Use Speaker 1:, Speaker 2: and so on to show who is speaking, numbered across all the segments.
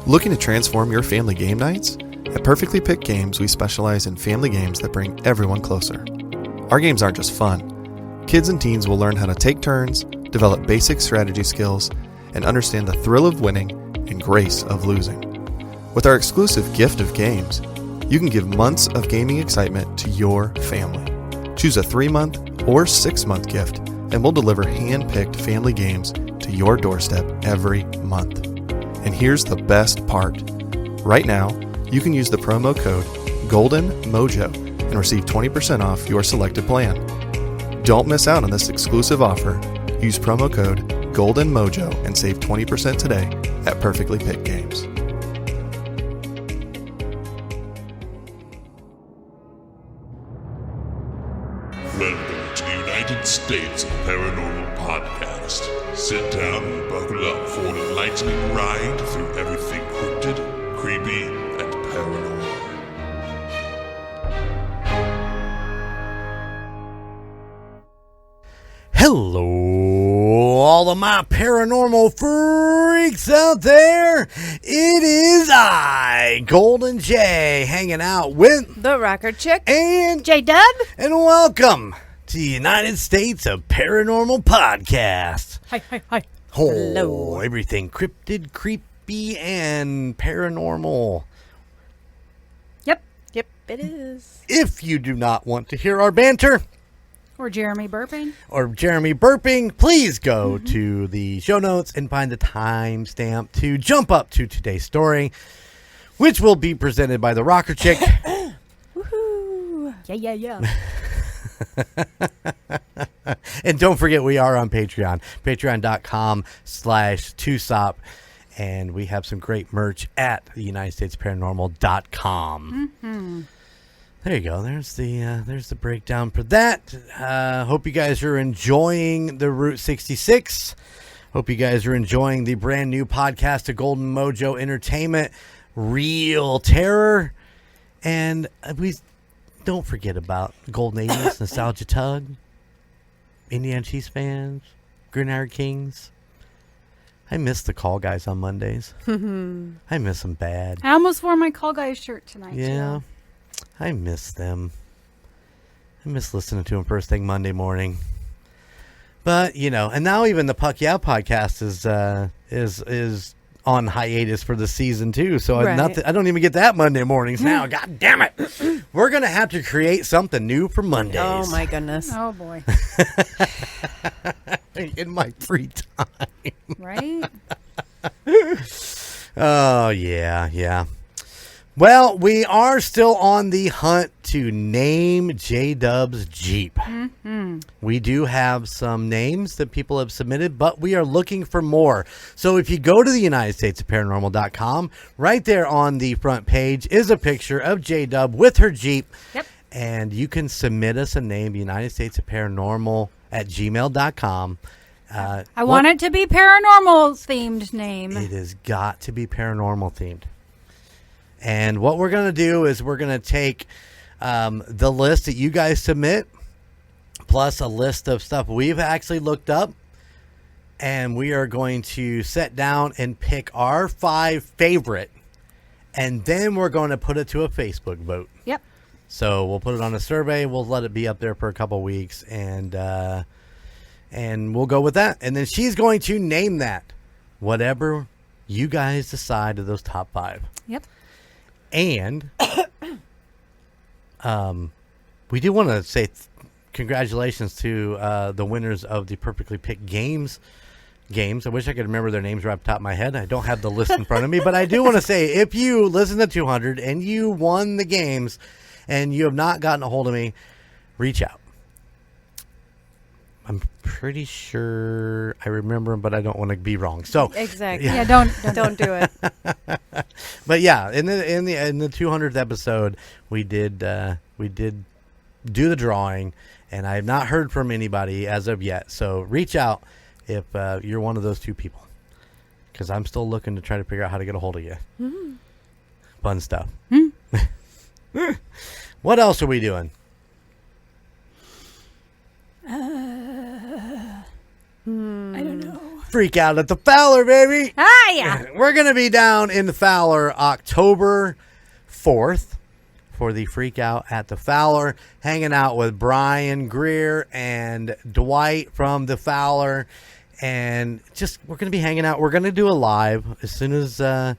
Speaker 1: Looking to transform your family game nights? At Perfectly Picked Games, we specialize in family games that bring everyone closer. Our games aren't just fun. Kids and teens will learn how to take turns, develop basic strategy skills, and understand the thrill of winning and grace of losing. With our exclusive gift of games, you can give months of gaming excitement to your family. Choose a 3-month or 6-month gift, and we'll deliver hand-picked family games to your doorstep every month. And here's the best part. Right now, you can use the promo code GOLDENMOJO and receive 20% off your selected plan. Don't miss out on this exclusive offer. Use promo code GOLDENMOJO and save 20% today at Perfectly Picked Games.
Speaker 2: Welcome to the United States of Paranormal Podcast. Sit down and buckle up for an enlightening ride through everything cryptid, creepy, and paranormal.
Speaker 3: Hello, all of my paranormal freaks out there. It is I, Golden J, hanging out with
Speaker 4: the Rocker Chic
Speaker 3: and
Speaker 4: J-Dub.
Speaker 3: And welcome to the United States of Paranormal Podcast.
Speaker 4: Hi.
Speaker 3: Oh,
Speaker 4: Hello.
Speaker 3: everything cryptid, creepy, and paranormal.
Speaker 4: Yep, it is.
Speaker 3: If you do not want to hear our banter
Speaker 4: Or Jeremy burping.
Speaker 3: please go to the show notes and find the timestamp to jump up to today's story, which will be presented by the Rocker Chic.
Speaker 4: Woohoo! Yeah.
Speaker 3: And don't forget, we are on Patreon, patreon.com/2sop, and we have some great merch at the UnitedStatesParanormal.com.
Speaker 4: Mm-hmm.
Speaker 3: There you go. There's the breakdown for that. Hope you guys are enjoying the Route 66. Hope you guys are enjoying the brand new podcast of Golden Mojo Entertainment, Real Terror. And we don't forget about Golden 80s, Nostalgia Tug, Indiana Chiefs fans, Green Iron Kings. I miss the call guys on Mondays. I miss them bad.
Speaker 4: I almost wore my Call Guys shirt tonight.
Speaker 3: Yeah.
Speaker 4: Too.
Speaker 3: I miss them. I miss listening to them first thing Monday morning. But, and now even the Puck Yeah podcast is on hiatus for the season too. So
Speaker 4: right.
Speaker 3: I don't even get that Monday mornings now. God damn it. We're going to have to create something new for Mondays.
Speaker 5: Oh my goodness.
Speaker 4: Oh boy.
Speaker 3: In my free time.
Speaker 4: Right?
Speaker 3: Oh, yeah. Well, we are still on the hunt to name J-Dub's Jeep.
Speaker 4: Mm-hmm.
Speaker 3: We do have some names that people have submitted, but we are looking for more. So if you go to the United States of Paranormal.com, right there on the front page is a picture of J-Dub with her Jeep.
Speaker 4: Yep.
Speaker 3: And you can submit us a name, United States of Paranormal at gmail.com.
Speaker 4: I want it to be paranormal themed name.
Speaker 3: It has got to be paranormal themed. And what we're going to do is we're going to take the list that you guys submit, plus a list of stuff we've actually looked up, and we are going to sit down and pick our 5 favorite, and then we're going to put it to a Facebook vote.
Speaker 4: Yep.
Speaker 3: So we'll put it on a survey. We'll let it be up there for a couple weeks, and we'll go with that. And then she's going to name that whatever you guys decide of those top 5.
Speaker 4: Yep.
Speaker 3: And we do want to say congratulations to the winners of the Perfectly Picked Games. I wish I could remember their names right off the top of my head. I don't have the list in front of me, but I do want to say, if you listen to 200 and you won the games and you have not gotten a hold of me, reach out. I'm pretty sure I remember them, but I don't want to be wrong. So
Speaker 5: Exactly.
Speaker 4: Yeah, don't
Speaker 5: do it.
Speaker 3: But yeah, in the 200th episode, we did do the drawing, and I have not heard from anybody as of yet. So reach out if you're one of those 2 people, because I'm still looking to try to figure out how to get a hold of you.
Speaker 5: Mm-hmm.
Speaker 3: Fun stuff. What else are we doing?
Speaker 4: I don't know.
Speaker 3: Freak Out at the Fowler, baby.
Speaker 4: Ah, yeah.
Speaker 3: We're going to be down in the Fowler October 4th for the Freak Out at the Fowler, hanging out with Brian Greer and Dwight from the Fowler. And just, we're going to be hanging out. We're going to do a live as soon as I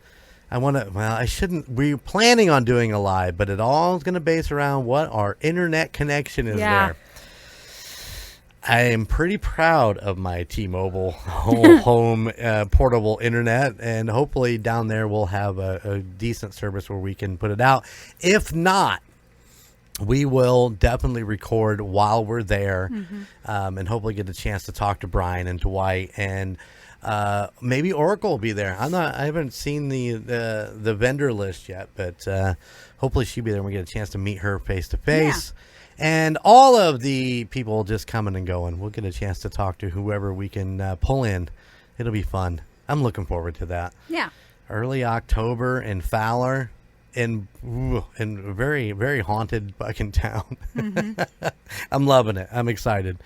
Speaker 3: want to. Well, I shouldn't. We're planning on doing a live, but it all is going to base around what our internet connection is there. I am pretty proud of my T-Mobile home portable internet, and hopefully down there we'll have a decent service where we can put it out. If not, we will definitely record while we're there, and hopefully get a chance to talk to Brian and Dwight, and maybe Oracle will be there. I haven't seen the vendor list yet, but hopefully she'll be there and we get a chance to meet her face to face. And all of the people just coming and going. We'll get a chance to talk to whoever we can pull in. It'll be fun. I'm looking forward to that.
Speaker 4: Yeah.
Speaker 3: Early October in Fowler, in very, very haunted fucking town. I'm loving it. I'm excited.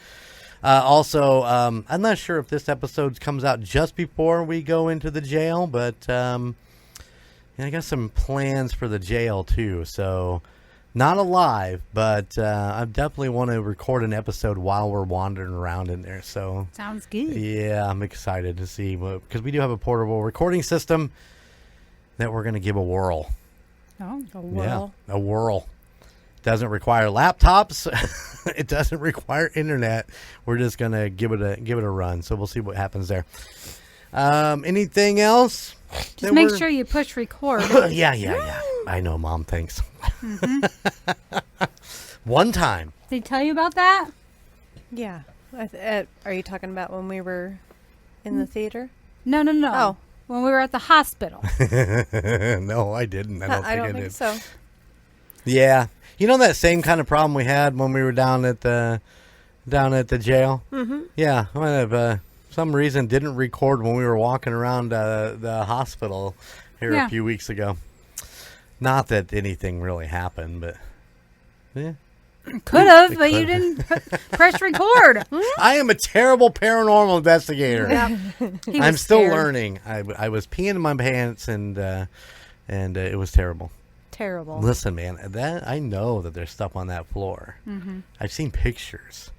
Speaker 3: Also, I'm not sure if this episode comes out just before we go into the jail, but I got some plans for the jail too. So... not alive, but I definitely want to record an episode while we're wandering around in there. So
Speaker 4: sounds good.
Speaker 3: Yeah, I'm excited to see, because we do have a portable recording system that we're going to give a whirl.
Speaker 4: Oh, a whirl.
Speaker 3: Yeah, a whirl. Doesn't require laptops. It doesn't require internet. We're just going to give it a run. So we'll see what happens there. Anything else?
Speaker 4: Just make sure you push record.
Speaker 3: Yeah. I know, Mom. Thanks. One time.
Speaker 4: Did he tell you about that?
Speaker 5: Yeah. Are you talking about when we were in the theater?
Speaker 4: No.
Speaker 5: Oh.
Speaker 4: When we were at the hospital.
Speaker 3: No, I didn't. I don't think
Speaker 5: so.
Speaker 3: Yeah. You know that same kind of problem we had when we were down at the jail? Mm-hmm. Yeah. I some reason didn't record when we were walking around the hospital here a few weeks ago. Not that anything really happened, but yeah.
Speaker 4: Could have, but you didn't press record.
Speaker 3: I am a terrible paranormal investigator.
Speaker 4: Yeah.
Speaker 3: I'm still learning. I was peeing in my pants, and it was terrible.
Speaker 5: Terrible.
Speaker 3: Listen, man, I know that there's stuff on that floor. Mm-hmm. I've seen pictures.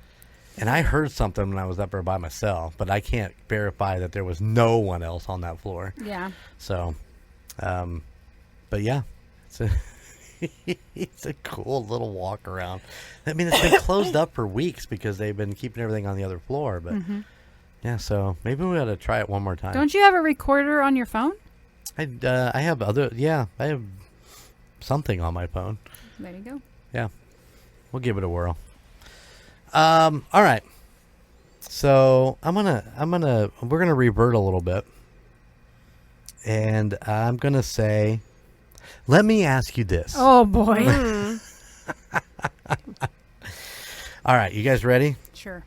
Speaker 3: And I heard something when I was up there by myself, but I can't verify that there was no one else on that floor.
Speaker 4: Yeah.
Speaker 3: So, but yeah, it's a cool little walk around. I mean, it's been closed up for weeks because they've been keeping everything on the other floor. But yeah, so maybe we ought to try it one more time.
Speaker 4: Don't you have a recorder on your phone?
Speaker 3: I have I have something on my phone.
Speaker 4: There you go.
Speaker 3: Yeah, we'll give it a whirl. All right. So we're gonna revert a little bit, and I'm gonna say, let me ask you this.
Speaker 4: Oh boy.
Speaker 3: All right, you guys ready?
Speaker 4: Sure.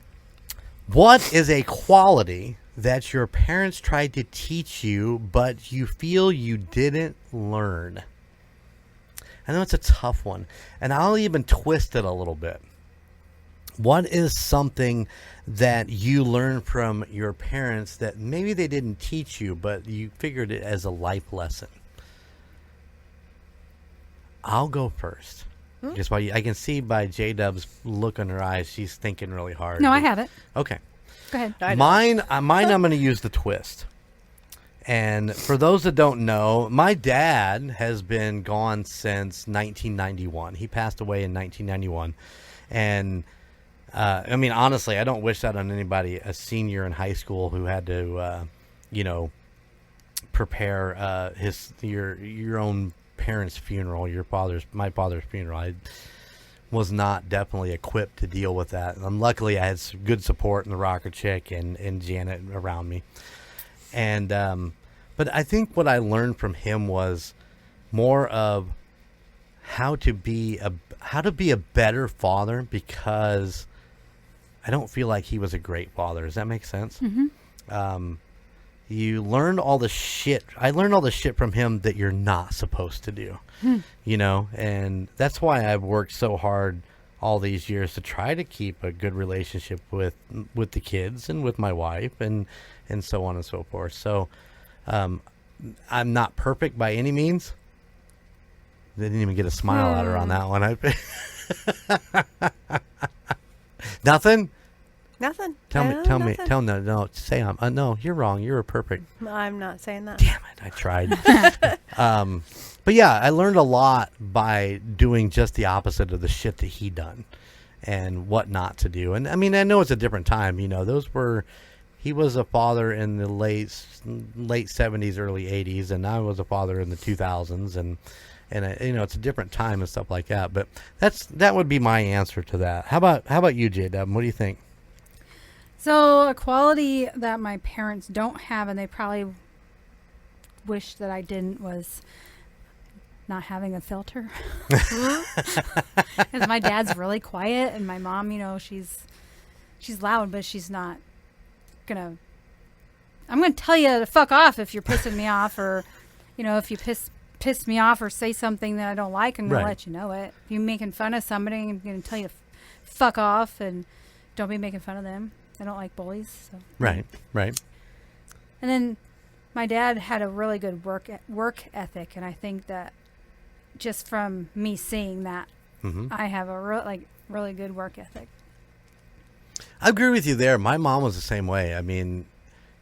Speaker 3: What is a quality that your parents tried to teach you, but you feel you didn't learn? I know it's a tough one, and I'll even twist it a little bit. What is something that you learned from your parents that maybe they didn't teach you, but you figured it as a life lesson? I'll go first. Just why I can see by J-Dub's look in her eyes, she's thinking really hard.
Speaker 4: No, I have it.
Speaker 3: Okay.
Speaker 4: Go ahead.
Speaker 3: Mine, I'm going to use the twist. And for those that don't know, my dad has been gone since 1991. He passed away in 1991. And I mean, honestly, I don't wish that on anybody, a senior in high school who had to, prepare your own parents' funeral, my father's funeral. I was not definitely equipped to deal with that. And luckily, I had some good support in the Rocker Chic and Janet around me. And but I think what I learned from him was more of how to be a better father, because I don't feel like he was a great father. Does that make sense? Mm-hmm. You learned all the shit. I learned all the shit from him that you're not supposed to do, and that's why I've worked so hard all these years to try to keep a good relationship with the kids and with my wife and so on and so forth. So I'm not perfect by any means. They didn't even get a smile at her on that one. Nothing?
Speaker 5: Nothing.
Speaker 3: Tell me.
Speaker 5: Nothing.
Speaker 3: No. Say no. You're wrong. You were perfect.
Speaker 5: I'm not saying that.
Speaker 3: Damn it! I tried. But yeah, I learned a lot by doing just the opposite of the shit that he done, and what not to do. And I mean, I know it's a different time. You know, he was a father in the late 70s, early 80s, and I was a father in the 2000s, and you know, it's a different time and stuff like that. But that would be my answer to that. How about you, J-Dub? What do you think?
Speaker 4: So a quality that my parents don't have, and they probably wish that I didn't, was not having a filter. Because my dad's really quiet, and my mom, you know, she's loud, but she's not gonna. I'm gonna tell you to fuck off if you're pissing me off, or, you know, if you piss me off or say something that I don't like, I'm gonna let you know it. If you're making fun of somebody, I'm gonna tell you to fuck off and don't be making fun of them. I don't like bullies. So.
Speaker 3: Right.
Speaker 4: And then my dad had a really good work ethic, and I think that just from me seeing that, I have a really good work ethic.
Speaker 3: I agree with you there. My mom was the same way. I mean,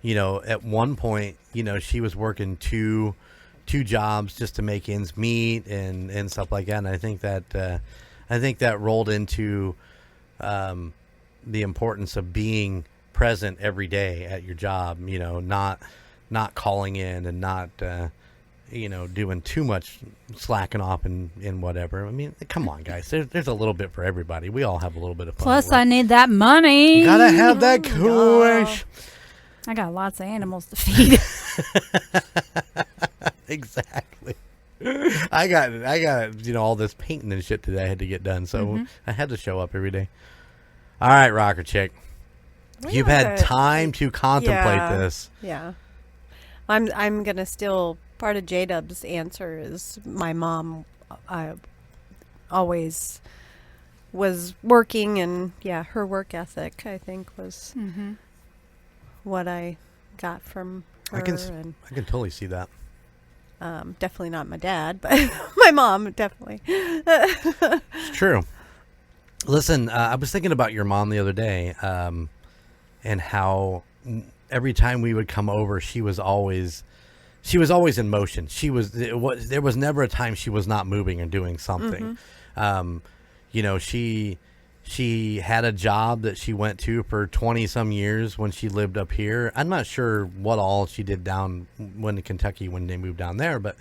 Speaker 3: you know, at one point, you know, she was working two jobs just to make ends meet and stuff like that. And I think that rolled into the importance of being present every day at your job. You know, not calling in and not you know, doing too much slacking off and whatever. I mean, come on, guys. There's a little bit for everybody. We all have a little bit of fun.
Speaker 4: Plus, I need that money.
Speaker 3: You gotta have that cash.
Speaker 4: I got lots of animals to feed.
Speaker 3: Exactly. I got you know, all this painting and shit today I had to get done, so I had to show up every day. All right, Rocker Chick. You've had time to contemplate this.
Speaker 5: Yeah. I'm gonna steal part of J-Dub's answer. Is my mom always was working, and her work ethic, I think, was what I got from her.
Speaker 3: I can totally see that.
Speaker 5: Definitely not my dad, but my mom, definitely.
Speaker 3: It's true. Listen, I was thinking about your mom the other day, and how every time we would come over, she was always in motion. There was never a time she was not moving and doing something. You know, she had a job that she went to for 20 some years when she lived up here. I'm not sure what all she did down in Kentucky when they moved down there, but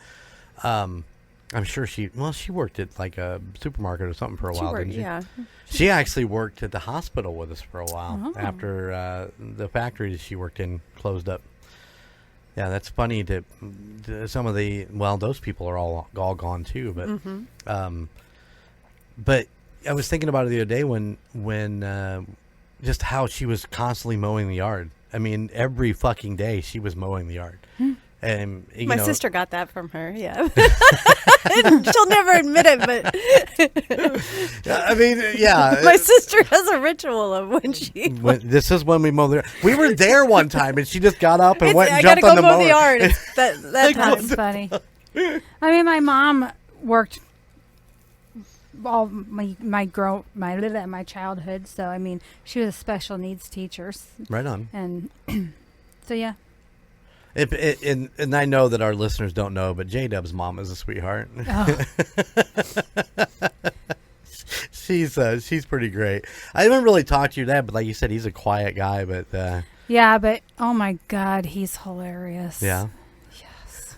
Speaker 3: I'm sure she worked at like a supermarket or something for a while, didn't she? Yeah. She actually worked at the hospital with us for a while after the factory that she worked in closed up. Yeah, that's funny that some of those people are all gone too, but I was thinking about it the other day when just how she was constantly mowing the yard. I mean, every fucking day she was mowing the yard. And
Speaker 5: my sister got that from her. Yeah. She'll never admit it, but
Speaker 3: I mean, yeah.
Speaker 5: My sister has a ritual of
Speaker 3: this is when we mow the yard. We were there one time, and she just got up and went and jumped on the mower.
Speaker 5: I gotta go mow the yard. That time.
Speaker 4: That's funny. I mean, my mom worked all my childhood, so I mean, she was a special needs teacher.
Speaker 3: Right on.
Speaker 4: And so yeah.
Speaker 3: And I know that our listeners don't know, but J-Dub's mom is a sweetheart. Oh. She's pretty great. I haven't really talked to your dad, but like you said, he's a quiet guy. But
Speaker 4: yeah, but oh my God, he's hilarious.
Speaker 3: Yeah.
Speaker 4: Yes.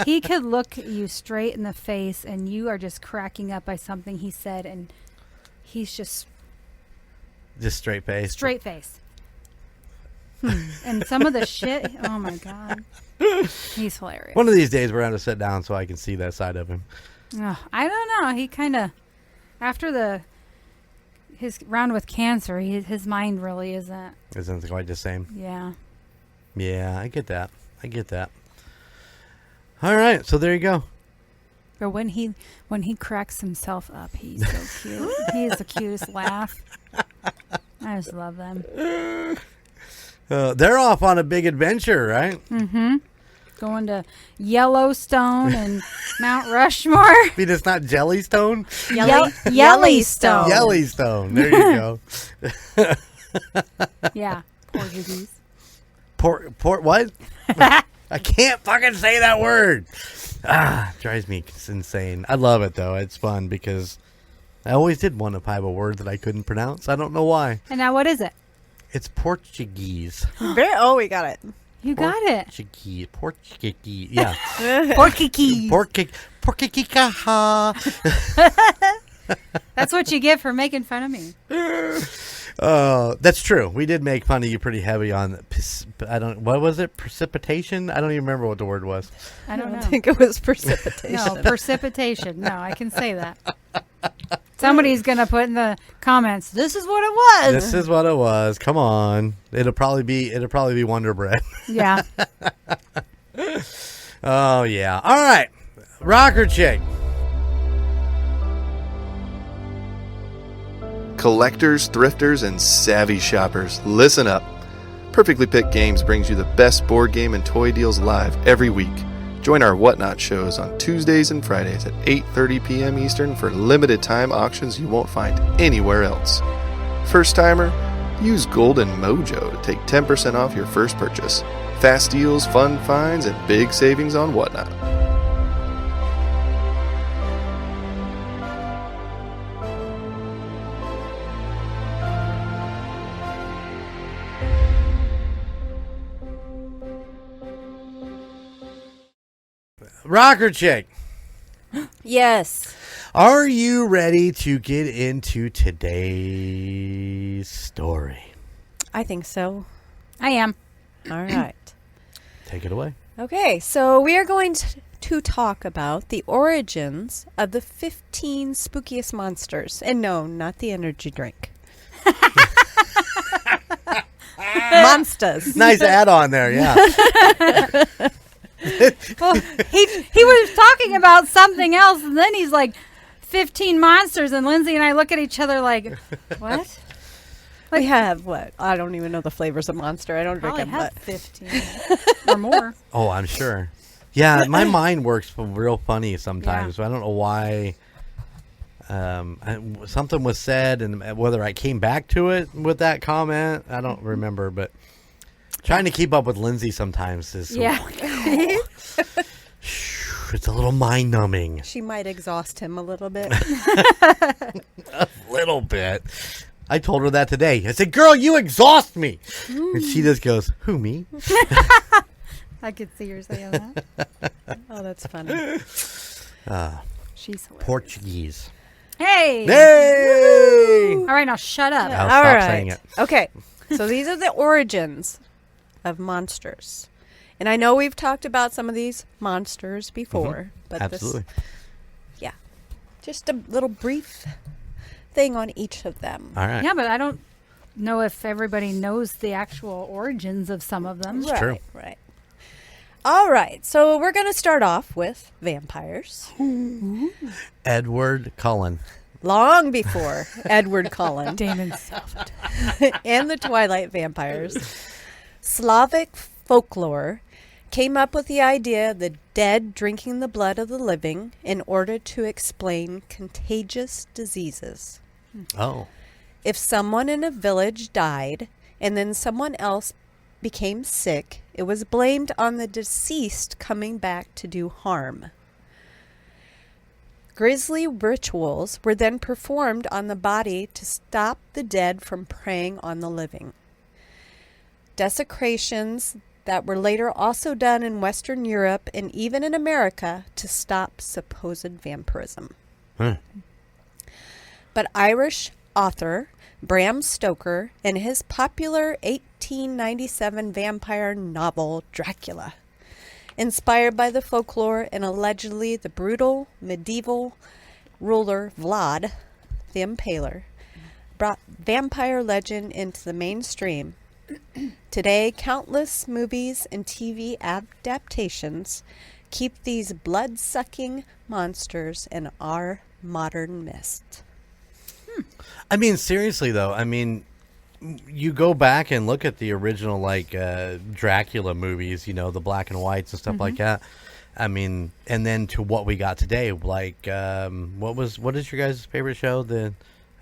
Speaker 4: He could look you straight in the face, and you are just cracking up by something he said, and he's just
Speaker 3: straight face.
Speaker 4: Straight face. And some of the shit, oh my God, he's hilarious.
Speaker 3: One of these days we're going to sit down so I can see that side of him.
Speaker 4: Oh, I don't know. He kind of, after his round with cancer, his mind really isn't
Speaker 3: quite the same.
Speaker 4: Yeah.
Speaker 3: Yeah, I get that. All right, so there you go.
Speaker 4: But when he cracks himself up, he's so cute. He has the cutest laugh. I just love them.
Speaker 3: They're off on a big adventure, right?
Speaker 4: Mm-hmm. Going to Yellowstone and Mount Rushmore.
Speaker 3: I mean, it's not Jellystone?
Speaker 4: Yellowstone.
Speaker 3: Yellystone. There you go.
Speaker 4: Yeah. Portuguese.
Speaker 3: Port what? I can't fucking say that word. Drives me insane. I love it, though. It's fun because I always did want to have a word that I couldn't pronounce. I don't know why.
Speaker 4: And now what is it?
Speaker 3: It's Portuguese.
Speaker 5: Oh, we got it.
Speaker 4: You got it.
Speaker 3: Portuguese. Yeah.
Speaker 4: Portuguese.
Speaker 3: Portuguese.
Speaker 4: That's what you get for making fun of me.
Speaker 3: That's true. We did make fun of you pretty heavy on what was it? Precipitation? I don't even remember what the word was.
Speaker 4: I don't know.
Speaker 5: think it was precipitation.
Speaker 4: No, precipitation. No, I can say that. Somebody's going to put in the comments, this is what it was.
Speaker 3: This is what it was. Come on. It'll probably be Wonder Bread.
Speaker 4: Yeah.
Speaker 3: Oh yeah. All right. Rocker Chic.
Speaker 1: Collectors, thrifters, and savvy shoppers, listen up. Perfectly Picked Games brings you the best board game and toy deals live every week. Join our Whatnot shows on Tuesdays and Fridays at 8:30 p.m. Eastern for limited time auctions you won't find anywhere else. First timer? Use Golden Mojo to take 10% off your first purchase. Fast deals, fun finds, and big savings on Whatnot.
Speaker 3: Rocker Chic.
Speaker 5: Yes.
Speaker 3: Are you ready to get into today's story?
Speaker 5: I think so.
Speaker 4: I am.
Speaker 5: All right.
Speaker 3: Take it away.
Speaker 5: Okay, so we are going to talk about the origins of the 15 spookiest monsters. And no, not the energy drink. Monsters.
Speaker 3: Nice add-on there, yeah.
Speaker 4: Well, he was talking about something else, and then he's like, 15 monsters, and Lindsay and I look at each other like, what?
Speaker 5: We have what? I don't even know the flavors of Monster. I don't drink
Speaker 4: Probably
Speaker 5: them,
Speaker 4: have
Speaker 5: but
Speaker 4: 15 or more.
Speaker 3: Oh, I'm sure. Yeah, my mind works real funny sometimes.
Speaker 4: Yeah.
Speaker 3: I don't know why. Something was said, and whether I came back to it with that comment, I don't remember. But trying to keep up with Lindsay sometimes is it's a little mind numbing.
Speaker 5: she might exhaust him a little bit.
Speaker 3: A little bit. I told her that today. I said, "Girl, you exhaust me," and she just goes, "Who, me?"
Speaker 4: I could see her saying that.
Speaker 5: Oh, that's funny.
Speaker 4: She's hilarious.
Speaker 3: Portuguese.
Speaker 4: Hey!
Speaker 3: Hey!
Speaker 4: All right, now shut up.
Speaker 3: I'll
Speaker 5: All
Speaker 3: stop
Speaker 5: right.
Speaker 3: saying it.
Speaker 5: Okay, so these are the origins of monsters. And I know we've talked about some of these monsters before, but
Speaker 3: Absolutely.
Speaker 5: this, just a little brief thing on each of them.
Speaker 3: All right.
Speaker 4: Yeah, but I don't know if everybody knows the actual origins of some of them.
Speaker 5: Right,
Speaker 3: true.
Speaker 5: right. All right, so we're going to start off with vampires.
Speaker 3: Edward Cullen.
Speaker 5: Long before Edward Cullen
Speaker 4: Damon Self.
Speaker 5: and the Twilight vampires, Slavic folklore came up with the idea of the dead drinking the blood of the living in order to explain contagious diseases.
Speaker 3: Oh.
Speaker 5: If someone in a village died and then someone else became sick, it was blamed on the deceased coming back to do harm. Grisly rituals were then performed on the body to stop the dead from preying on the living. Desecrations that were later also done in Western Europe and even in America to stop supposed vampirism. But Irish author Bram Stoker in his popular 1897 vampire novel Dracula, inspired by the folklore and allegedly the brutal medieval ruler Vlad the Impaler, brought vampire legend into the mainstream. Today, countless movies and TV adaptations keep these blood-sucking monsters in our modern mist.
Speaker 3: I mean, seriously, though. I mean, you go back and look at the original, like, Dracula movies, you know, the black and whites and stuff like that. I mean, and then to what we got today, like, what is your guys' favorite show? The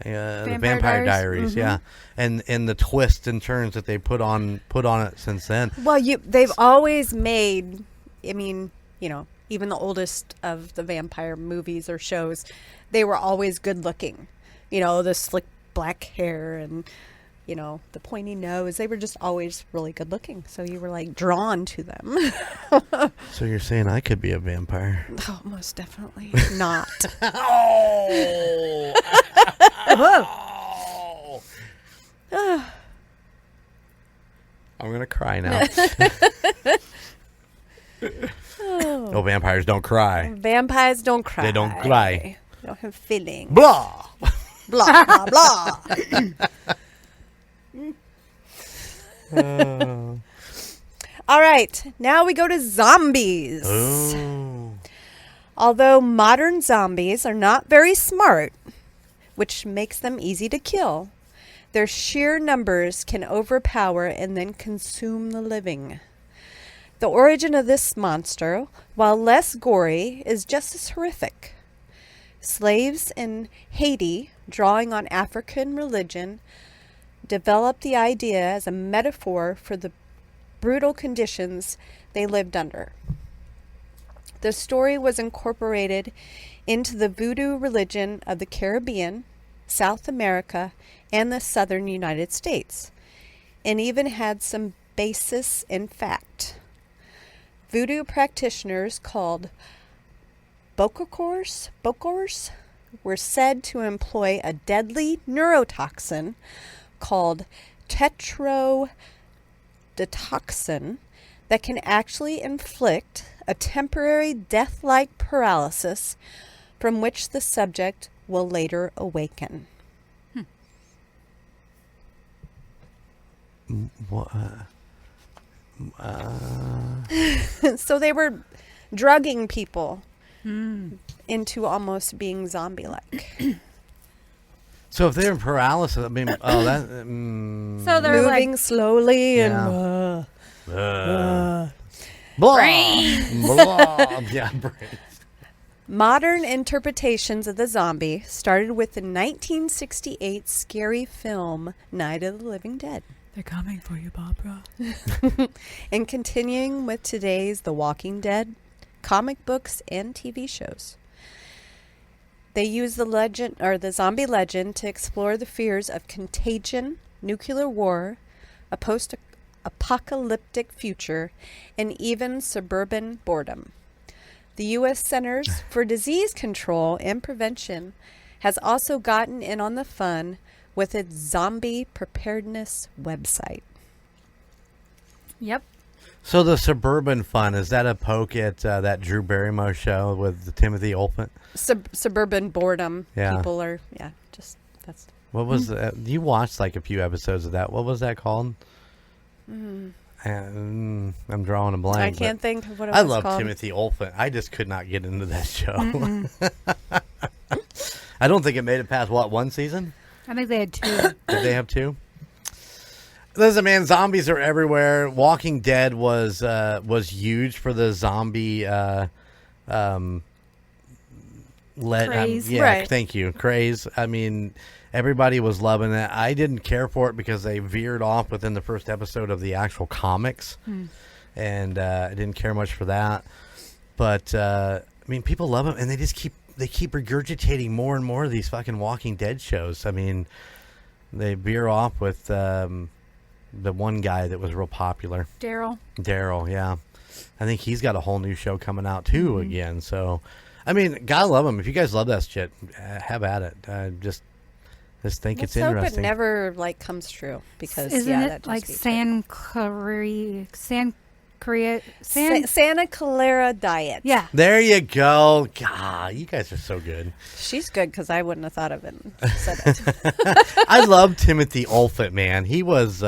Speaker 3: Vampire Diaries, yeah. And the twists and turns that they put on it since then.
Speaker 5: Well, they've always made, I mean, you know, even the oldest of the vampire movies or shows, they were always good looking. You know, the slick black hair and, you know, the pointy nose. They were just always really good looking. So you were like drawn to them.
Speaker 3: So you're saying I could be a vampire?
Speaker 5: Oh, most definitely not.
Speaker 3: I'm going to cry now. No, vampires don't cry.
Speaker 5: Vampires don't cry.
Speaker 3: They don't cry.
Speaker 5: They don't have feelings.
Speaker 3: Blah!
Speaker 5: Blah, blah, blah. All right, now we go to zombies.
Speaker 3: Oh.
Speaker 5: Although modern zombies are not very smart, which makes them easy to kill, their sheer numbers can overpower and then consume the living. The origin of this monster, while less gory, is just as horrific. Slaves in Haiti, drawing on African religion, developed the idea as a metaphor for the brutal conditions they lived under. The story was incorporated into the voodoo religion of the Caribbean, South America, and the southern United States, and even had some basis in fact. Voodoo practitioners called Bokors were said to employ a deadly neurotoxin called tetrodotoxin that can actually inflict a temporary death-like paralysis from which the subject will later awaken. So they were drugging people into almost being zombie-like.
Speaker 3: So if they're in paralysis, I mean,
Speaker 4: So they're
Speaker 5: Moving
Speaker 4: like
Speaker 5: slowly
Speaker 3: Yeah.
Speaker 5: and...
Speaker 3: blah,
Speaker 4: brains.
Speaker 3: blah, yeah, brains.
Speaker 5: Modern interpretations of the zombie started with the 1968 scary film Night of the Living Dead.
Speaker 4: They're coming for you, Barbara.
Speaker 5: And continuing with today's The Walking Dead, comic books, and TV shows. They use the zombie legend to explore the fears of contagion, nuclear war, a post-apocalyptic future, and even suburban boredom. The U.S. Centers for Disease Control and Prevention has also gotten in on the fun with its zombie preparedness website.
Speaker 4: Yep.
Speaker 3: So the suburban fun, is that a poke at that Drew Barrymore show with Timothy Olyphant?
Speaker 5: Suburban boredom.
Speaker 3: Yeah.
Speaker 5: People are, that's...
Speaker 3: What was that? You watched like a few episodes of that. What was that called? I'm drawing a blank.
Speaker 5: I can't think of what it was
Speaker 3: I love
Speaker 5: called.
Speaker 3: Timothy Olyphant. I just could not get into that show. I don't think it made it past, one season?
Speaker 4: I think they had 2.
Speaker 3: Did they have 2? Listen, man, zombies are everywhere. Walking Dead was huge for the zombie
Speaker 4: Craze.
Speaker 3: yeah,
Speaker 5: Right.
Speaker 3: Thank you. Craze. I mean, everybody was loving it. I didn't care for it because they veered off within the first episode of the actual comics. And I didn't care much for that. But I mean, people love them, and they just keep regurgitating more and more of these fucking Walking Dead shows. I mean, they veer off with the one guy that was real popular. Daryl, yeah. I think he's got a whole new show coming out too again. So, I mean, gotta love him. If you guys love that shit, have at it. Just think it's
Speaker 5: Let's hope
Speaker 3: interesting.
Speaker 5: it never comes true because
Speaker 4: Isn't
Speaker 5: that
Speaker 4: it
Speaker 5: just
Speaker 4: like
Speaker 5: beats
Speaker 3: Santa
Speaker 5: Clara Diet.
Speaker 4: Yeah.
Speaker 3: There you go. God, you guys are so good.
Speaker 5: She's good because I wouldn't have thought of it and said it.
Speaker 3: I love Timothy Olyphant, man. He was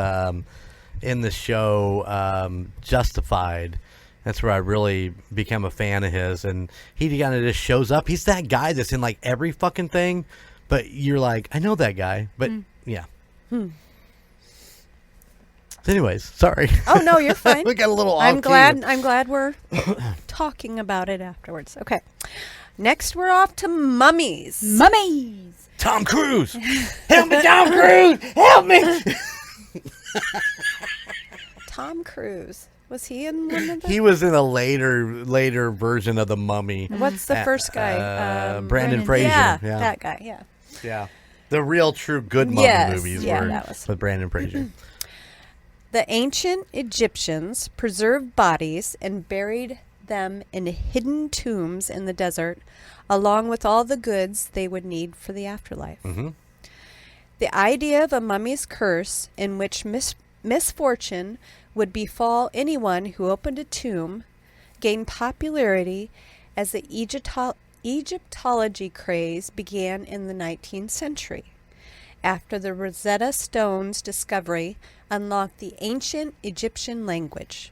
Speaker 3: in the show Justified. That's where I really became a fan of his. And he kind of just shows up. He's that guy that's in like every fucking thing. But you're like, I know that guy. But yeah. Anyways, sorry.
Speaker 5: Oh, no, you're fine.
Speaker 3: We got a little off
Speaker 5: I'm glad we're talking about it afterwards. Okay. Next, we're off to mummies.
Speaker 4: Mummies.
Speaker 3: Tom Cruise. Help me, Tom Cruise. Help me.
Speaker 5: Tom Cruise. Was he in one of them?
Speaker 3: He was in a later version of The Mummy.
Speaker 5: What's the first guy?
Speaker 3: Brandon Fraser.
Speaker 5: Yeah, that guy, yeah.
Speaker 3: Yeah. The real true good mummy movies were
Speaker 5: that was.
Speaker 3: with Brandon Fraser.
Speaker 5: The ancient Egyptians preserved bodies and buried them in hidden tombs in the desert, along with all the goods they would need for the afterlife.
Speaker 3: Mm-hmm.
Speaker 5: The idea of a mummy's curse, in which misfortune would befall anyone who opened a tomb, gained popularity as the Egyptology craze began in the 19th century, after the Rosetta Stone's discovery unlocked the ancient Egyptian language.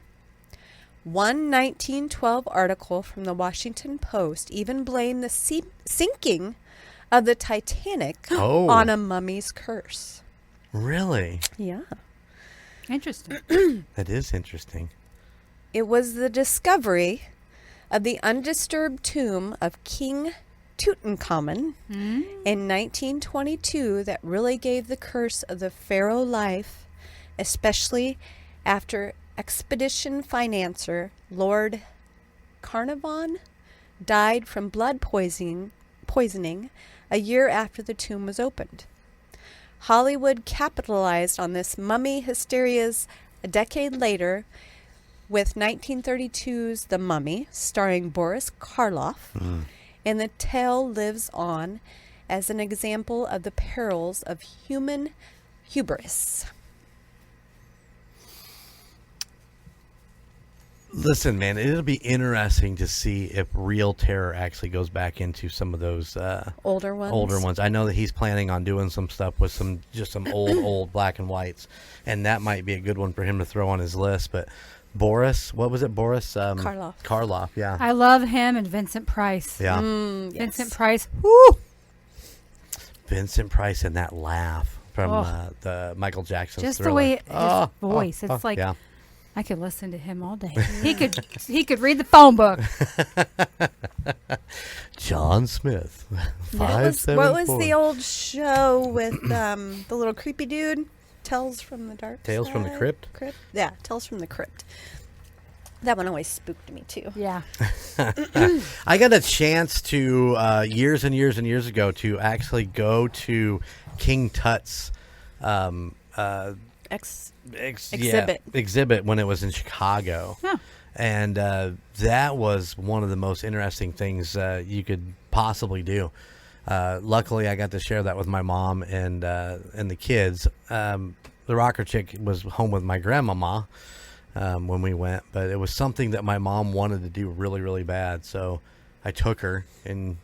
Speaker 5: One 1912 article from the Washington Post even blamed the sinking of the Titanic on a mummy's curse.
Speaker 3: Really?
Speaker 5: Yeah.
Speaker 4: Interesting.
Speaker 3: That is interesting.
Speaker 5: It was the discovery of the undisturbed tomb of King Tutankhamun in 1922 that really gave the curse of the pharaoh life, especially after expedition financier Lord Carnarvon died from blood poisoning a year after the tomb was opened. Hollywood capitalized on this mummy hysterias a decade later with 1932's The Mummy, starring Boris Karloff, and the tale lives on as an example of the perils of human hubris.
Speaker 3: Listen, man, it'll be interesting to see if Real Terror actually goes back into some of those
Speaker 5: Older ones.
Speaker 3: I know that he's planning on doing some stuff with some old black and whites, and that might be a good one for him to throw on his list. But Boris, what was it? Boris
Speaker 5: Karloff.
Speaker 3: Karloff, yeah.
Speaker 4: I love him and Vincent Price.
Speaker 3: Yeah.
Speaker 5: Yes.
Speaker 4: Vincent Price. Woo!
Speaker 3: Vincent Price and that laugh from the Michael Jackson
Speaker 4: Just
Speaker 3: Thriller.
Speaker 4: the way his voice. It's like
Speaker 3: yeah.
Speaker 4: I could listen to him all day. He could read the phone book.
Speaker 3: John Smith.
Speaker 5: What was the old show with the little creepy dude? Tales from the Dark
Speaker 3: Tales
Speaker 5: Side?
Speaker 3: from the Crypt?
Speaker 5: Yeah, Tales from the Crypt. That one always spooked me too.
Speaker 4: Yeah.
Speaker 3: I got a chance to years and years and years ago to actually go to King Tut's exhibit when it was in Chicago.
Speaker 4: Huh.
Speaker 3: And that was one of the most interesting things you could possibly do. Luckily, I got to share that with my mom and the kids. The Rocker Chick was home with my grandmama when we went, but it was something that my mom wanted to do really, really bad. So I took her, and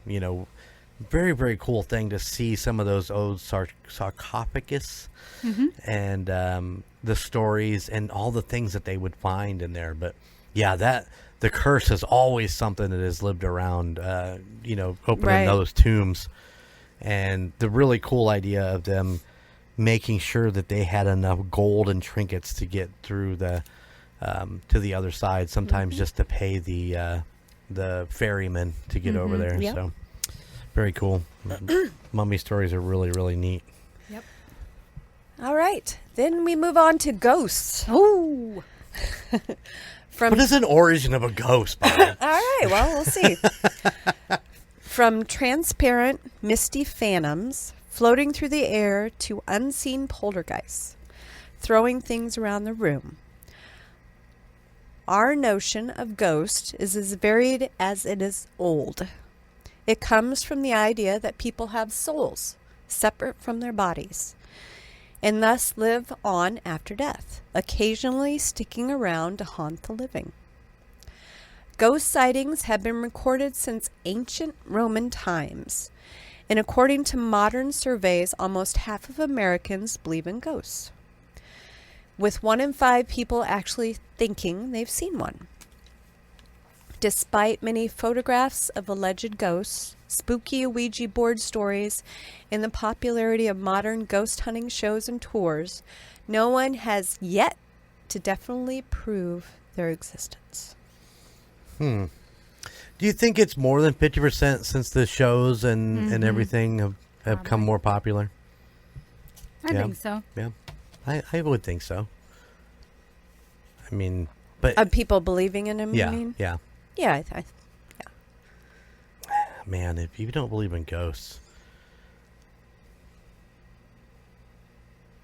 Speaker 3: very, very cool thing to see some of those old sarcophagus and the stories and all the things that they would find in there. But yeah, the curse is always something that has lived around, opening those tombs. And the really cool idea of them making sure that they had enough gold and trinkets to get through to the other side, sometimes just to pay the ferryman to get over there.
Speaker 5: Yep.
Speaker 3: So very cool. Mummy stories are really, really neat.
Speaker 4: Yep.
Speaker 5: All right. Then we move on to ghosts.
Speaker 4: Oh.
Speaker 3: What is an origin of a ghost, Bob?
Speaker 5: All right. Well, we'll see. From transparent, misty phantoms floating through the air to unseen poltergeists, throwing things around the room. Our notion of ghost is as varied as it is old. It comes from the idea that people have souls separate from their bodies and thus live on after death, occasionally sticking around to haunt the living. Ghost sightings have been recorded since ancient Roman times, and according to modern surveys, almost half of Americans believe in ghosts, with 1 in 5 people actually thinking they've seen one. Despite many photographs of alleged ghosts, spooky Ouija board stories, and the popularity of modern ghost hunting shows and tours, no one has yet to definitely prove their existence.
Speaker 3: Do you think it's more than 50% since the shows and everything have come more popular?
Speaker 4: I think so.
Speaker 3: Yeah, I would think so. I mean, but
Speaker 5: Of people believing in him,
Speaker 3: yeah,
Speaker 5: you mean?
Speaker 3: yeah.
Speaker 5: Yeah,
Speaker 3: Man, if you don't believe in ghosts,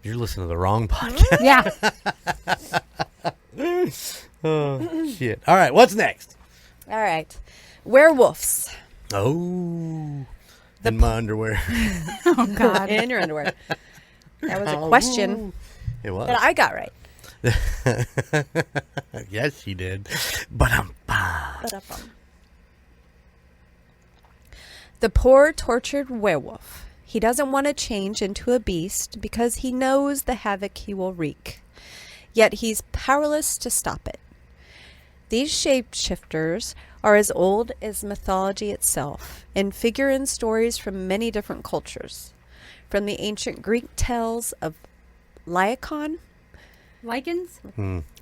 Speaker 3: you're listening to the wrong podcast.
Speaker 4: Yeah.
Speaker 3: Oh, shit. All right, what's next?
Speaker 5: All right. Werewolves.
Speaker 3: Oh, in my underwear.
Speaker 4: Oh, God.
Speaker 5: In your underwear. That was a question
Speaker 3: It was.
Speaker 5: that I got right.
Speaker 3: Yes, she did. But
Speaker 5: The poor, tortured werewolf. He doesn't want to change into a beast because he knows the havoc he will wreak. Yet he's powerless to stop it. These shapeshifters are as old as mythology itself and figure in stories from many different cultures. From the ancient Greek tales of Lycaon,
Speaker 4: Lichens?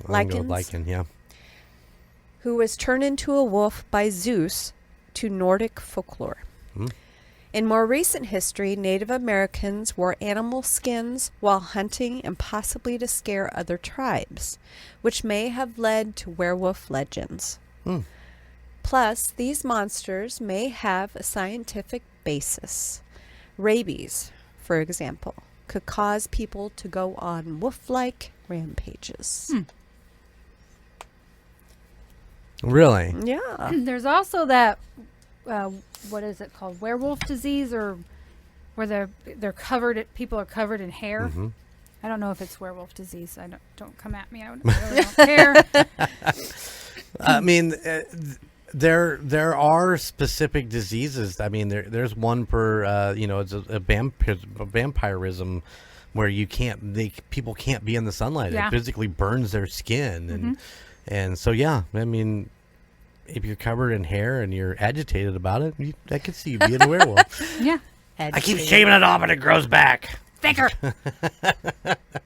Speaker 3: Lichen, yeah.
Speaker 5: who was turned into a wolf by Zeus, to Nordic folklore. In more recent history, Native Americans wore animal skins while hunting and possibly to scare other tribes, which may have led to werewolf legends. Plus, these monsters may have a scientific basis. Rabies, for example, could cause people to go on wolf-like rampages.
Speaker 3: Really?
Speaker 5: Yeah.
Speaker 4: There's also that, what is it called? Werewolf disease, or where they're covered, people are covered in hair. I don't know if it's werewolf disease. Don't come at me. I really don't care.
Speaker 3: I mean, there are specific diseases. I mean, there's one per it's a vampirism where people can't be in the sunlight.
Speaker 4: Yeah.
Speaker 3: It physically burns their skin, and so yeah. I mean, if you're covered in hair and you're agitated about it, I could see you being a werewolf.
Speaker 4: Yeah.
Speaker 3: I keep shaving it off and it grows back.
Speaker 4: Thicker.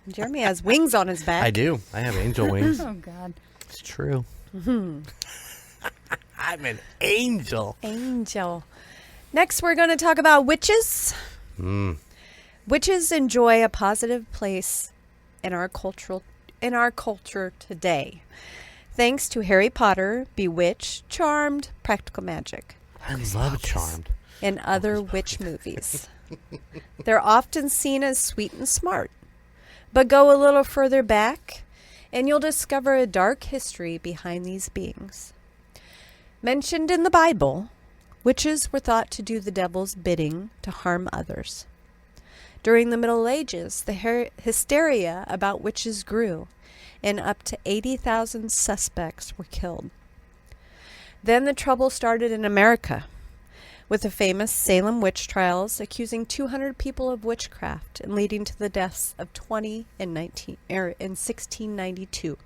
Speaker 5: Jeremy has wings on his back.
Speaker 3: I do. I have angel wings.
Speaker 4: Oh, God.
Speaker 3: It's true. I'm an angel.
Speaker 5: Angel. Next, we're going to talk about witches. Witches enjoy a positive place in our culture today, thanks to Harry Potter, Bewitched, Charmed, Practical Magic,
Speaker 3: I love Charmed.
Speaker 5: and other witch movies. They're often seen as sweet and smart, but go a little further back, and you'll discover a dark history behind these beings. Mentioned in the Bible, witches were thought to do the devil's bidding to harm others. During the Middle Ages, the hysteria about witches grew, and up to 80,000 suspects were killed. Then the trouble started in America, with the famous Salem witch trials accusing 200 people of witchcraft and leading to the deaths of 20 in 1692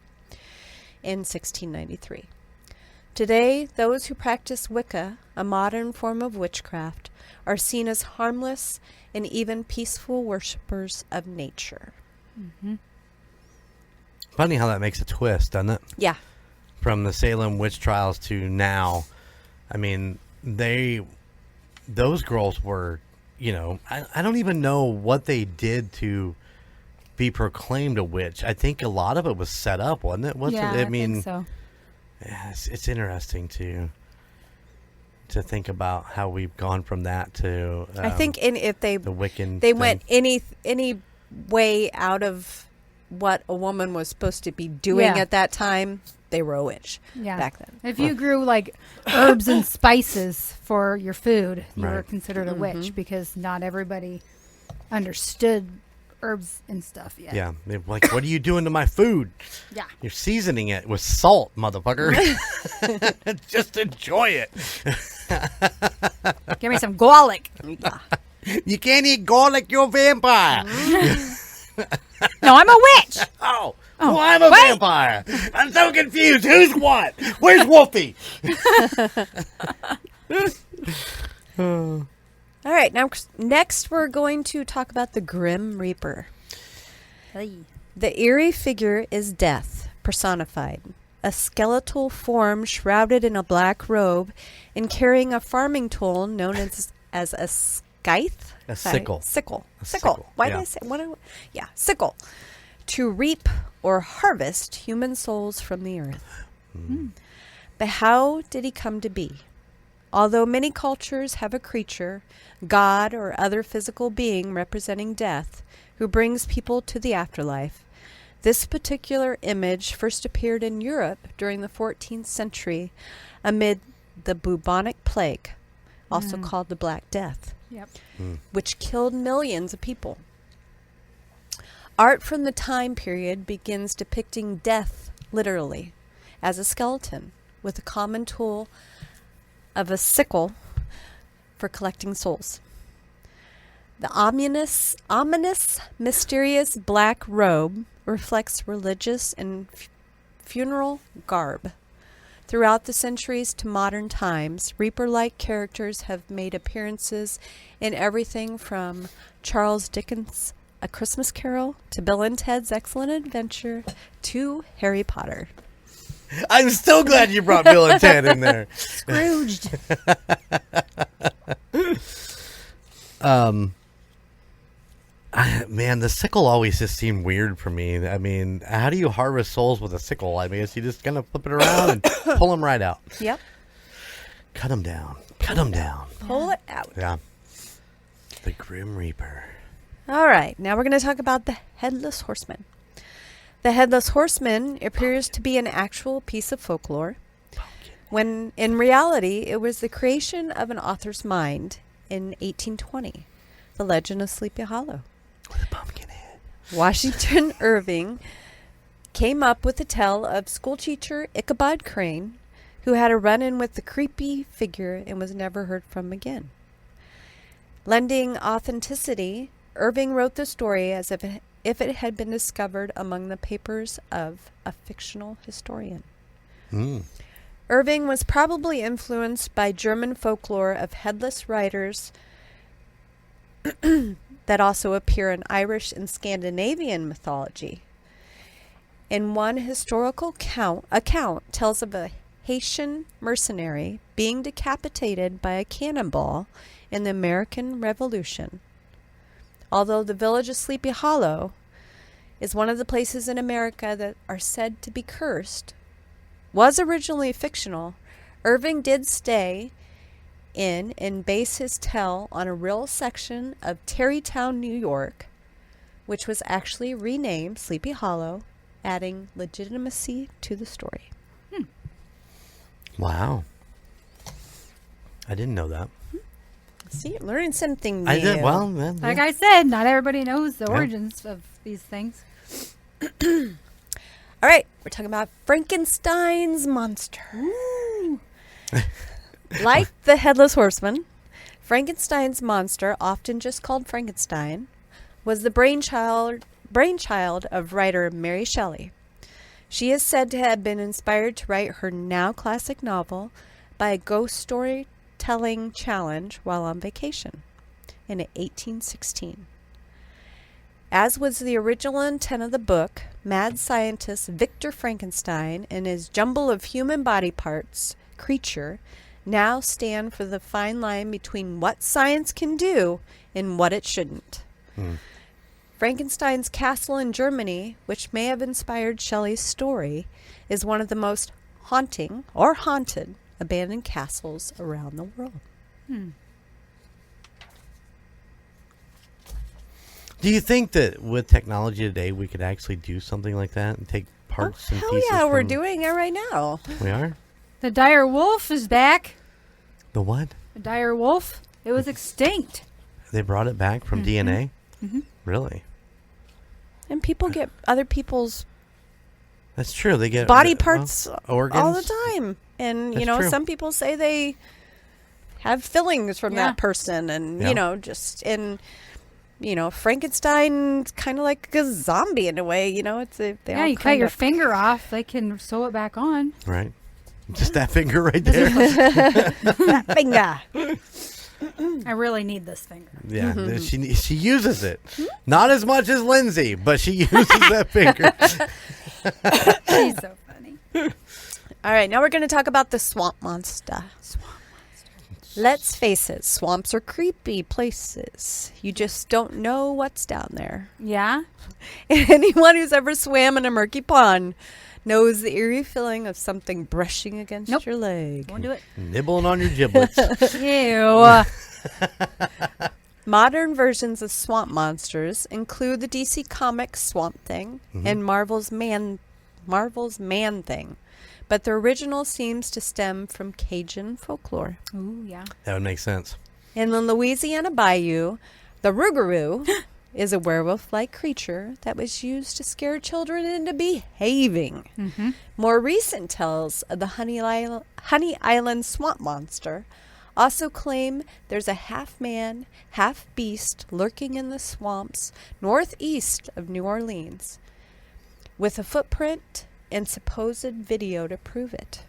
Speaker 5: and 1693. Today, those who practice Wicca, a modern form of witchcraft, are seen as harmless and even peaceful worshippers of nature.
Speaker 3: Funny how that makes a twist, doesn't it?
Speaker 5: Yeah.
Speaker 3: From the Salem witch trials to now. I mean, those girls were, I don't even know what they did to be proclaimed a witch. I think a lot of it was set up, wasn't it?
Speaker 4: I think so.
Speaker 3: Yeah, it's interesting to think about how we've gone from that to
Speaker 5: I think if
Speaker 3: the Wiccan
Speaker 5: they
Speaker 3: thing.
Speaker 5: went any way out of what a woman was supposed to be doing at that time, they were a witch back then.
Speaker 4: If you grew like herbs and spices for your food, you were
Speaker 3: Right.
Speaker 4: considered a witch, because not everybody understood herbs and stuff yet.
Speaker 3: Yeah, they're like, what are you doing to my food?
Speaker 4: Yeah.
Speaker 3: You're seasoning it with salt, motherfucker. Just enjoy it.
Speaker 4: Give me some garlic.
Speaker 5: Yeah.
Speaker 3: You can't eat garlic, you're a vampire.
Speaker 4: No, I'm a witch.
Speaker 3: Oh, Oh, well, I'm a vampire. I'm so confused. Who's what? Where's Wolfie?
Speaker 5: All right, now next we're going to talk about the Grim Reaper. The eerie figure is death personified, a skeletal form shrouded in a black robe and carrying a farming tool known as a scythe.
Speaker 3: A sickle.
Speaker 5: Sickle.
Speaker 3: A
Speaker 5: Sickle. Why
Speaker 3: yeah.
Speaker 5: did I say? Yeah, sickle. To reap or harvest human souls from the earth. But how did he come to be? Although many cultures have a creature, god, or other physical being representing death, who brings people to the afterlife, this particular image first appeared in Europe during the 14th century amid the bubonic plague, also called the Black Death, which killed millions of people. Art from the time period begins depicting death literally as a skeleton with a common tool of a sickle for collecting souls. The ominous, mysterious black robe reflects religious and funeral garb. Throughout the centuries to modern times, Reaper-like characters have made appearances in everything from Charles Dickens' A Christmas Carol to Bill and Ted's Excellent Adventure to Harry Potter.
Speaker 3: I'm so glad you brought Bill and Ted in there.
Speaker 4: Scrooged.
Speaker 3: Man, the sickle always just seemed weird for me. I mean, how do you harvest souls with a sickle? I mean, you just kind of flip it around and pull them right out.
Speaker 5: Yep.
Speaker 3: Cut them down. Cut them down.
Speaker 5: Pull it out.
Speaker 3: Yeah. The Grim Reaper.
Speaker 5: All right, now we're going to talk about the Headless Horseman. The Headless Horseman appears to be an actual piece of folklore, when in reality it was the creation of an author's mind in 1820, The Legend of Sleepy Hollow.
Speaker 3: With a pumpkin head.
Speaker 5: Washington Irving came up with the tale of schoolteacher Ichabod Crane, who had a run-in with the creepy figure and was never heard from again. Lending authenticity, Irving wrote the story as if it had been discovered among the papers of a fictional historian. Irving was probably influenced by German folklore of headless riders that also appear in Irish and Scandinavian mythology. In one historical account tells of a Haitian mercenary being decapitated by a cannonball in the American Revolution. Although the village of Sleepy Hollow is one of the places in America that are said to be cursed, was originally fictional, Irving did stay in and base his tale on a real section of Tarrytown, New York, which was actually renamed Sleepy Hollow, adding legitimacy to the story.
Speaker 3: Wow. I didn't know that.
Speaker 5: See, learning something new.
Speaker 3: I did. Well, man,
Speaker 4: Like I said, not everybody knows the origins of these things.
Speaker 5: All right, we're talking about Frankenstein's monster. Like the Headless Horseman, Frankenstein's monster, often just called Frankenstein, was the brainchild of writer Mary Shelley. She is said to have been inspired to write her now classic novel by a ghost storytelling challenge while on vacation in 1816. As was the original intent of the book, mad scientist Victor Frankenstein and his jumble of human body parts creature now stand for the fine line between what science can do and what it shouldn't. Frankenstein's castle in Germany, which may have inspired Shelley's story, is one of the most haunting or haunted abandoned castles around the world.
Speaker 3: Do you think that with technology today we could actually do something like that and take parts and
Speaker 5: Hell
Speaker 3: pieces?
Speaker 5: yeah, we're
Speaker 3: from-
Speaker 5: doing it right now.
Speaker 3: We are?
Speaker 4: The dire wolf is back.
Speaker 3: The what?
Speaker 4: The dire wolf. It was extinct.
Speaker 3: They brought it back from DNA? Really?
Speaker 5: And people get other people's
Speaker 3: That's true. They get
Speaker 5: body parts
Speaker 3: organs
Speaker 5: all the time. And,
Speaker 3: That's true.
Speaker 5: some people say they have fillings from
Speaker 4: Yeah.
Speaker 5: that person. And,
Speaker 3: Yeah.
Speaker 5: and Frankenstein's kind of like a zombie in a way. You
Speaker 4: cut your finger off, they can sew it back on.
Speaker 3: Right. Just that finger right there.
Speaker 5: That finger.
Speaker 4: I really need this finger.
Speaker 3: Yeah, she uses it. Not as much as Lindsay, but she uses that finger.
Speaker 4: She's so funny.
Speaker 5: All right, now we're going to talk about the swamp monster. Let's face it, swamps are creepy places. You just don't know what's down there.
Speaker 4: Yeah?
Speaker 5: Anyone who's ever swam in a murky pond knows the eerie feeling of something brushing against your leg.
Speaker 4: Won't do it.
Speaker 3: Nibbling on your giblets.
Speaker 4: Ew.
Speaker 5: Modern versions of swamp monsters include the DC Comics Swamp Thing and Marvel's Man Thing. But the original seems to stem from Cajun folklore.
Speaker 4: Ooh, yeah.
Speaker 3: That would make sense.
Speaker 5: In the Louisiana Bayou, the Rougarou is a werewolf-like creature that was used to scare children into behaving.
Speaker 4: Mm-hmm.
Speaker 5: More recent tales of the Honey Island swamp monster also claim there's a half-man, half-beast lurking in the swamps northeast of New Orleans, with a footprint and supposed video to prove it.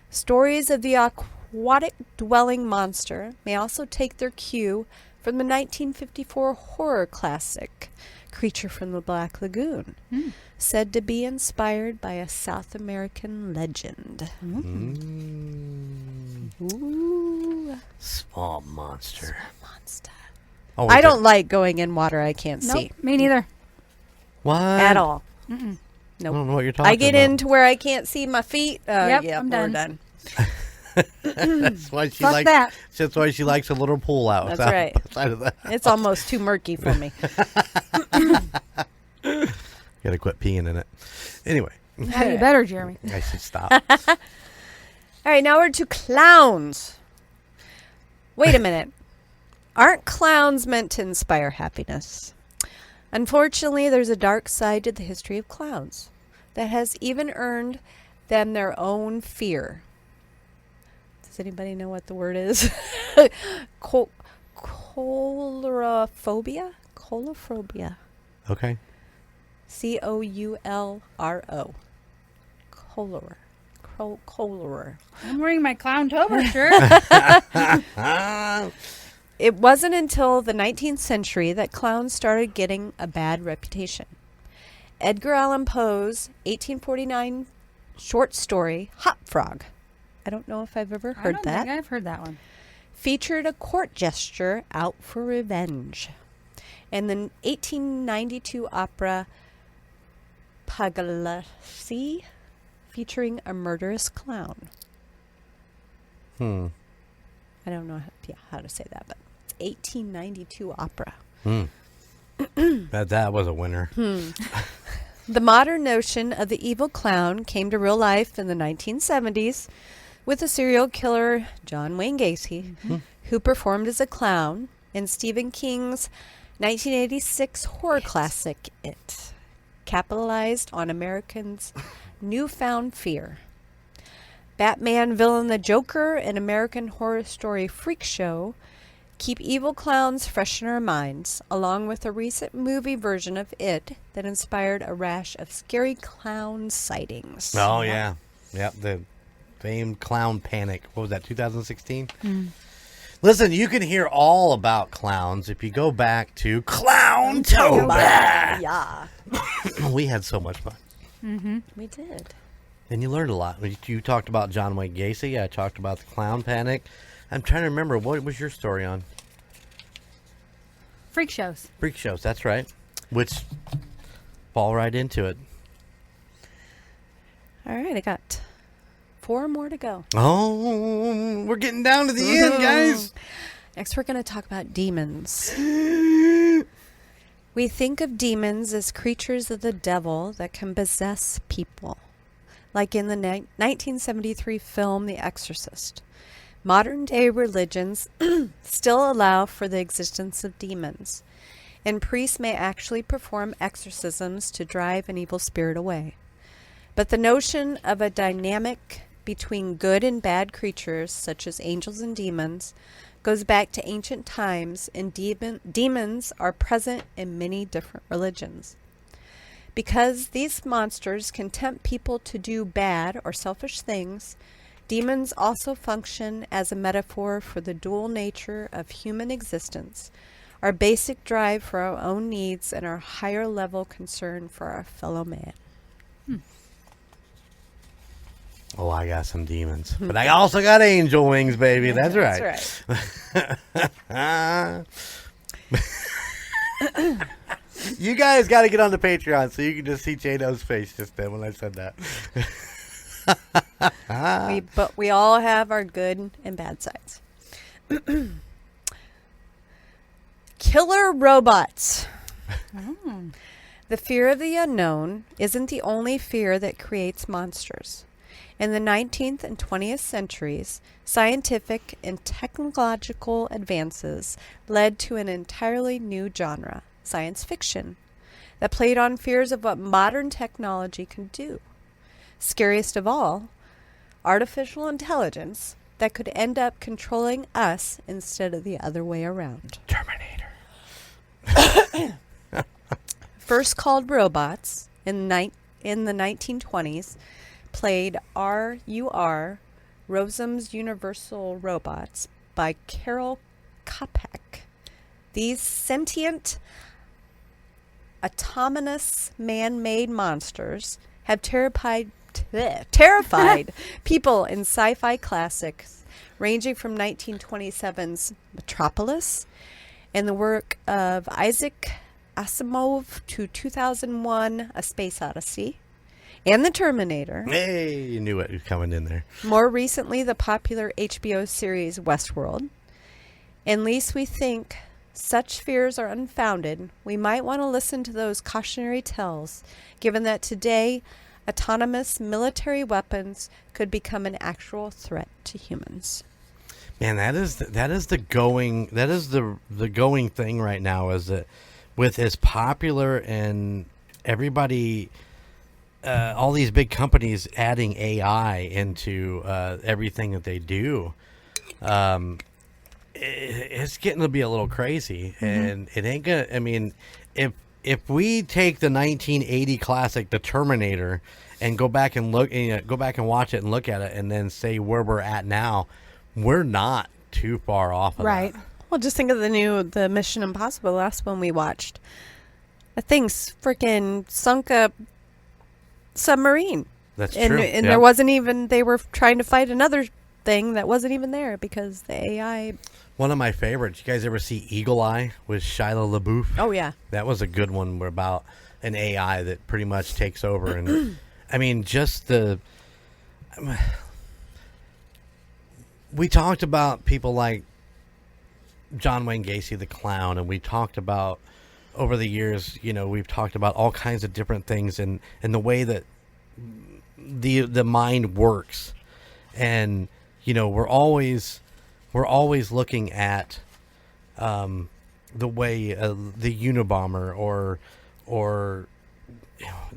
Speaker 5: Stories of the aquatic dwelling monster may also take their cue from the 1954 horror classic Creature from the Black Lagoon, said to be inspired by a South American legend. Ooh.
Speaker 3: Swamp monster.
Speaker 5: Oh, I don't like going in water I can't see.
Speaker 4: Me neither.
Speaker 3: What?
Speaker 5: At all.
Speaker 4: Mm-mm.
Speaker 5: Nope.
Speaker 3: I don't know what you're talking about.
Speaker 5: I get into where I can't see my feet.
Speaker 4: Yep,
Speaker 5: I'm
Speaker 4: done.
Speaker 5: we're done.
Speaker 3: That's why she
Speaker 4: Fuck
Speaker 3: likes.
Speaker 4: that.
Speaker 3: That's why she likes a little pool out.
Speaker 5: That's right.
Speaker 3: Outside of that.
Speaker 5: It's almost too murky for me.
Speaker 3: Gotta quit peeing in it. Anyway,
Speaker 4: Yeah, you better, Jeremy.
Speaker 3: I should stop.
Speaker 5: All right, now we're to clowns. Wait a minute. Aren't clowns meant to inspire happiness? Unfortunately, there's a dark side to the history of clowns that has even earned them their own fear. Does anybody know what the word is? Coulrophobia? Coulrophobia.
Speaker 3: Okay.
Speaker 5: Coulro. Cholera.
Speaker 4: I'm wearing my Clowntober shirt.
Speaker 5: It wasn't until the 19th century that clowns started getting a bad reputation. Edgar Allan Poe's 1849 short story, Hop Frog, I don't know if I've ever heard
Speaker 4: I don't
Speaker 5: that,
Speaker 4: think I've heard that one.
Speaker 5: featured a court jester out for revenge. And the 1892 opera Pagalassi, featuring a murderous clown. I don't know how to say that, but it's 1892 opera.
Speaker 3: That was a winner.
Speaker 5: The modern notion of the evil clown came to real life in the 1970s with the serial killer John Wayne Gacy, who performed as a clown in Stephen King's 1986 horror classic, It, capitalized on Americans' newfound fear. Batman villain the Joker and American Horror Story Freak Show keep evil clowns fresh in our minds, along with a recent movie version of It that inspired a rash of scary clown sightings.
Speaker 3: Oh, yeah. Yep, the famed clown panic. What was that, 2016? Listen, you can hear all about clowns if you go back to Clowntober.
Speaker 5: Yeah.
Speaker 3: We had so much fun.
Speaker 5: We did.
Speaker 3: And you learned a lot. You talked about John Wayne Gacy. I talked about the clown panic. I'm trying to remember, what was your story on?
Speaker 4: Freak shows.
Speaker 3: Freak shows, that's right. Which fall right into it.
Speaker 5: All right, I got 4 more to go.
Speaker 3: Oh, we're getting down to the end, guys.
Speaker 5: Next, we're going to talk about demons. We think of demons as creatures of the devil that can possess people, like in the 1973 film The Exorcist. Modern-day religions still allow for the existence of demons, and priests may actually perform exorcisms to drive an evil spirit away. But the notion of a dynamic between good and bad creatures, such as angels and demons, goes back to ancient times, and demons are present in many different religions. Because these monsters can tempt people to do bad or selfish things, demons also function as a metaphor for the dual nature of human existence, our basic drive for our own needs, and our higher level concern for our fellow man.
Speaker 3: Oh, I got some demons. But I also got angel wings, baby. That's right. You guys got to get on the Patreon so you can just see J-Do's face just then when I said that.
Speaker 5: But we all have our good and bad sides. Killer robots. The fear of the unknown isn't the only fear that creates monsters. In the 19th and 20th centuries, scientific and technological advances led to an entirely new genre, science fiction, that played on fears of what modern technology can do. Scariest of all, artificial intelligence that could end up controlling us instead of the other way around.
Speaker 3: Terminator.
Speaker 5: First called robots in the 1920s, played R.U.R. Rosam's Universal Robots by Carol Kopek. These sentient, autonomous, man-made monsters have terrified people in sci-fi classics ranging from 1927's Metropolis and the work of Isaac Asimov to 2001 A Space Odyssey and The Terminator.
Speaker 3: Hey, you knew it was coming in there.
Speaker 5: More recently, the popular HBO series Westworld. And lest we think such fears are unfounded, we might want to listen to those cautionary tales, given that today autonomous military weapons could become an actual threat to humans.
Speaker 3: Man, that is the going thing right now, is that with as popular and everybody, all these big companies adding AI into everything that they do, it's getting to be a little crazy, and it ain't gonna. I mean, if we take the 1980 classic, The Terminator, and go back and watch it and look at it, and then say where we're at now, we're not too far off of
Speaker 4: Right.
Speaker 3: that.
Speaker 5: Well, just think of the Mission Impossible, the last one we watched. That thing's freaking sunk a submarine.
Speaker 3: That's
Speaker 5: And
Speaker 3: true.
Speaker 5: there wasn't even, they were trying to fight another thing that wasn't even there because the AI.
Speaker 3: One of my favorites. You guys ever see Eagle Eye with Shia LaBeouf?
Speaker 5: Oh, yeah.
Speaker 3: That was a good one. We're about an AI that pretty much takes over. And I mean, just we talked about people like John Wayne Gacy, the clown, and we talked about over the years, we've talked about all kinds of different things and the way that the mind works. And, we're always looking at the way the Unabomber or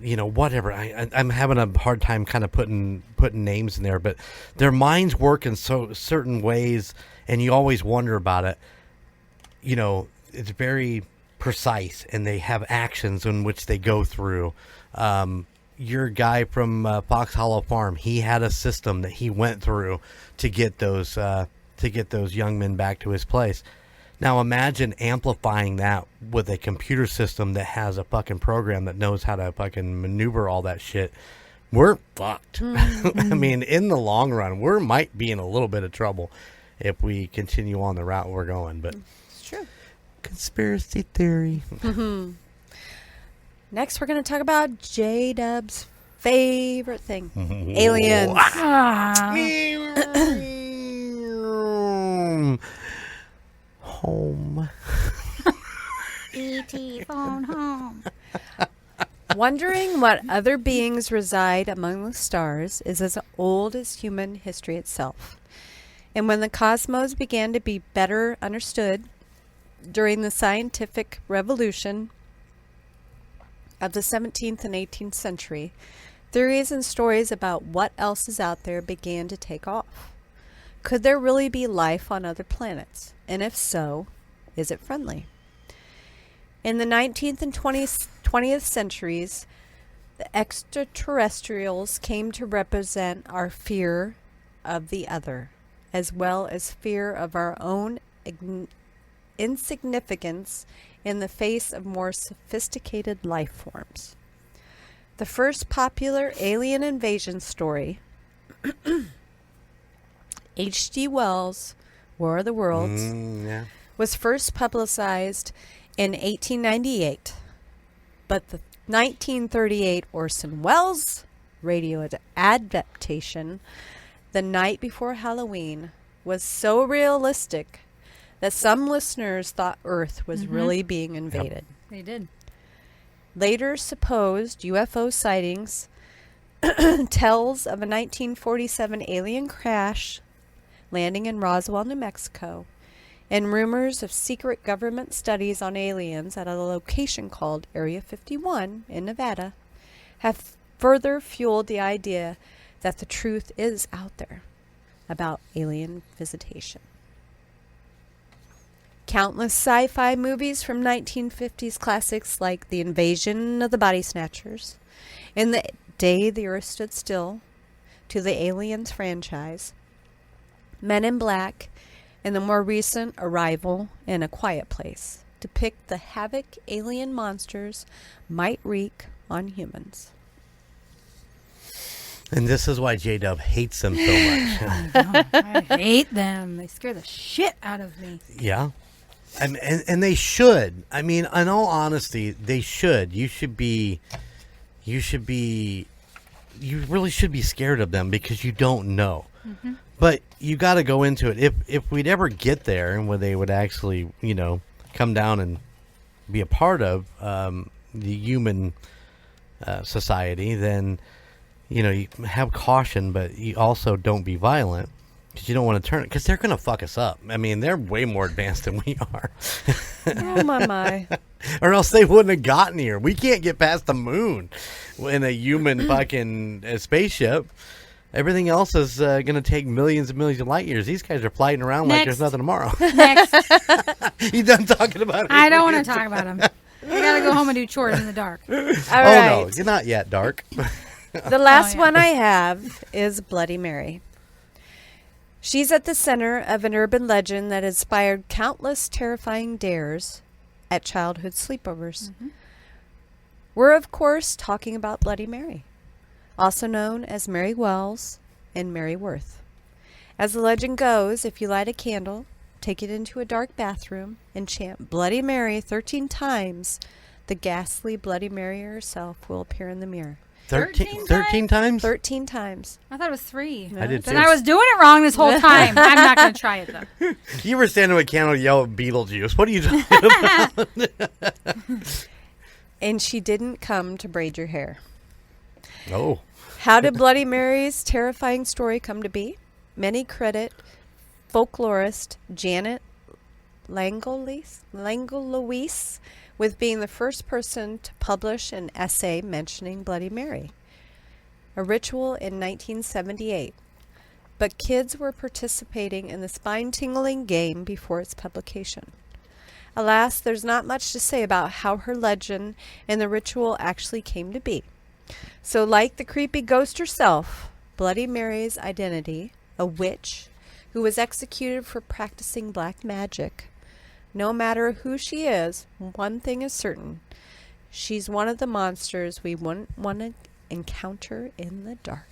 Speaker 3: whatever. I'm having a hard time kind of putting names in there, but their minds work in so certain ways, and you always wonder about it. It's very precise, and they have actions in which they go through. Your guy from Fox Hollow Farm, he had a system that he went through to get those young men back to his place. Now imagine amplifying that with a computer system that has a fucking program that knows how to fucking maneuver all that shit. We're fucked. I mean, in the long run, we might be in a little bit of trouble if we continue on the route we're going. But
Speaker 5: It's true.
Speaker 3: conspiracy theory.
Speaker 5: Next, we're going to talk about J-Dub's favorite thing. Aliens.
Speaker 3: Home.
Speaker 4: E.T. phone home.
Speaker 5: Wondering what other beings reside among the stars is as old as human history itself. And when the cosmos began to be better understood during the scientific revolution of the 17th and 18th century, Theories and stories about what else is out there began to take off. Could there really be life on other planets? And if so, is it friendly? In the 19th and 20th centuries, the extraterrestrials came to represent our fear of the other, as well as fear of our own insignificance in the face of more sophisticated life forms. The first popular alien invasion story, H.G. Wells' War of the Worlds, was first publicized in 1898, but the 1938 Orson Welles radio adaptation, The Night Before Halloween, was so realistic that some listeners thought Earth was really being invaded.
Speaker 4: They did.
Speaker 5: Later supposed UFO sightings tells of a 1947 alien crash landing in Roswell, New Mexico, and rumors of secret government studies on aliens at a location called Area 51 in Nevada have further fueled the idea that the truth is out there about alien visitation. Countless sci-fi movies from 1950s classics like The Invasion of the Body Snatchers, In the Day the Earth Stood Still, to the Aliens franchise, Men in Black, and the more recent Arrival and A Quiet Place depict the havoc alien monsters might wreak on humans.
Speaker 3: And this is why J-Dub hates them so much.
Speaker 4: I hate them. They scare the shit out of me.
Speaker 3: Yeah. And they should. I mean, in all honesty, they should. You really should be scared of them because you don't know. Mm-hmm. But you got to go into it. If we'd ever get there and where they would actually, come down and be a part of the human society, then, you have caution, but you also don't be violent. Because you don't want to turn it, because they're going to fuck us up. I mean, they're way more advanced than we are.
Speaker 5: Oh, my.
Speaker 3: Or else they wouldn't have gotten here. We can't get past the moon in a human fucking spaceship. Everything else is going to take millions and millions of light years. These guys are flying around like there's nothing tomorrow.
Speaker 4: Next.
Speaker 3: You done talking about it?
Speaker 4: I don't want to talk about them. We got to go home and do chores in the dark.
Speaker 5: All right.
Speaker 3: No, you're not yet dark.
Speaker 5: The last one I have is Bloody Mary. She's at the center of an urban legend that inspired countless terrifying dares at childhood sleepovers. Mm-hmm. We're, of course, talking about Bloody Mary, also known as Mary Wells and Mary Worth. As the legend goes, if you light a candle, take it into a dark bathroom, and chant Bloody Mary 13 times, the ghastly Bloody Mary herself will appear in the mirror.
Speaker 3: 13 times?
Speaker 5: 13 times.
Speaker 4: I thought it was 3.
Speaker 3: I did too.
Speaker 4: Then I was doing it wrong this whole time. I'm not going to try it, though.
Speaker 3: You were standing with a candle yell at Beetlejuice. What are you talking about?
Speaker 5: And she didn't come to braid your hair.
Speaker 3: Oh.
Speaker 5: How did Bloody Mary's terrifying story come to be? Many credit folklorist Janet Langlois with being the first person to publish an essay mentioning Bloody Mary, a ritual in 1978. But kids were participating in the spine-tingling game before its publication. Alas, there's not much to say about how her legend and the ritual actually came to be. So like the creepy ghost herself, Bloody Mary's identity, a witch who was executed for practicing black magic. No matter who she is, one thing is certain. She's one of the monsters we wouldn't want to encounter in the dark.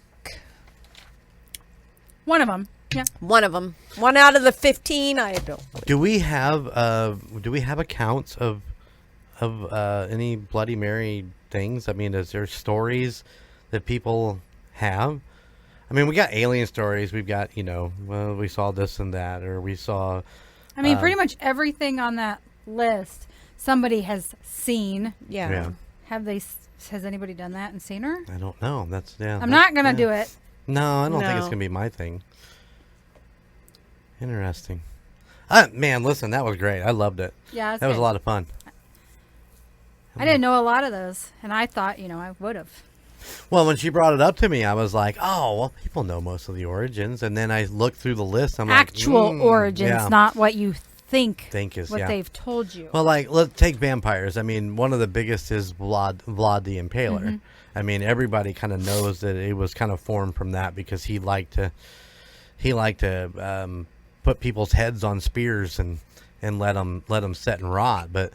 Speaker 4: One of them. Yeah.
Speaker 5: One of them. One out of the 15. I don't.
Speaker 3: Do we have accounts of any Bloody Mary things? I mean, is there stories that people have? I mean, we got alien stories. We've got, we saw this and that, or we saw.
Speaker 4: I mean, pretty much everything on that list, somebody has seen.
Speaker 5: Yeah.
Speaker 4: Has anybody done that and seen her?
Speaker 3: I don't know.
Speaker 4: I'm not going to do it.
Speaker 3: No, I don't think it's going to be my thing. Interesting. Man, listen, that was great. I loved it.
Speaker 4: Yeah.
Speaker 3: That was a lot of fun.
Speaker 4: I didn't know a lot of those, and I thought, I would have.
Speaker 3: Well, when she brought it up to me, I was like, oh, well, people know most of the origins. And then I looked through the list. I'm
Speaker 4: Actual origins,
Speaker 3: yeah.
Speaker 4: not what you think
Speaker 3: is
Speaker 4: what
Speaker 3: yeah.
Speaker 4: they've told you.
Speaker 3: Well, like, let's take vampires. I mean, one of the biggest is Vlad the Impaler.
Speaker 4: Mm-hmm.
Speaker 3: I mean, everybody kind of knows that it was kind of formed from that because he liked to put people's heads on spears and let them set and rot. But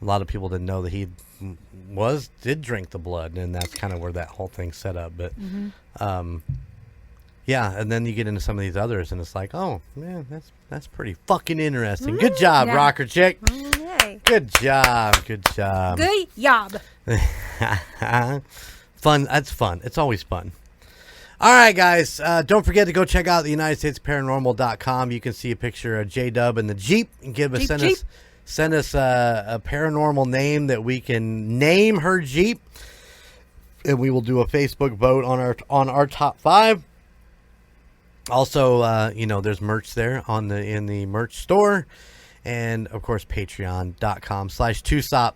Speaker 3: a lot of people didn't know that he did drink the blood, and that's kind of where that whole thing's set up. But yeah, and then you get into some of these others, and it's like, oh man, that's pretty fucking interesting. Good job,
Speaker 4: yeah.
Speaker 3: Rocker Chick.
Speaker 5: Yay.
Speaker 3: Good job.
Speaker 4: Good job.
Speaker 3: Fun. That's fun. It's always fun. All right, guys. Don't forget to go check out the UnitedStatesParanormal.com. You can see a picture of J-Dub in the Jeep and send us a paranormal name that we can name her Jeep, and we will do a Facebook vote on our top 5. Also, there's merch there in the merch store, and of course patreon.com/2sop.